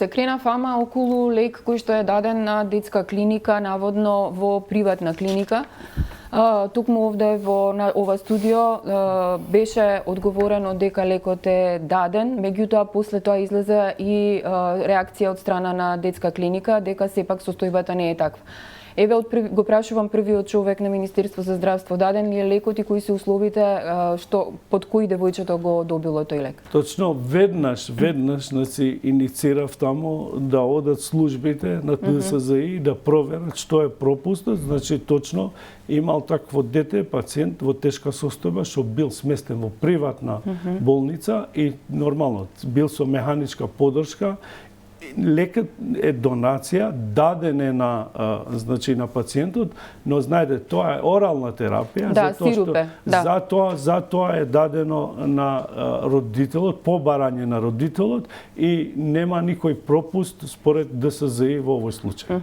Се крена фама околу лек кој што е даден на детска клиника, наводно во приватна клиника. Токму овде на ова студио беше одговорено дека лекот е даден, меѓутоа после тоа излезе и реакција од страна на детска клиника дека сепак состојбата не е таква. Еве го прашувам првиот човек на Министерство за здравство, даден ли е лекот и кои се условите под кои девојчето го добило тој лек? Точно веднаш значи инициирав таму да одат службите на ДСЗИ да проверат што е пропустот, значи точно имал такво дете, пациент во тешка состојба што бил сместен во приватна болница и нормално бил со механичка поддршка. Лекот е донација, даден е на значи на пациентот, но знаете, тоа е орална терапија, затоа е дадено на родителот, по барање на родителот и нема никој пропуст според ДСЗИ во овој случај.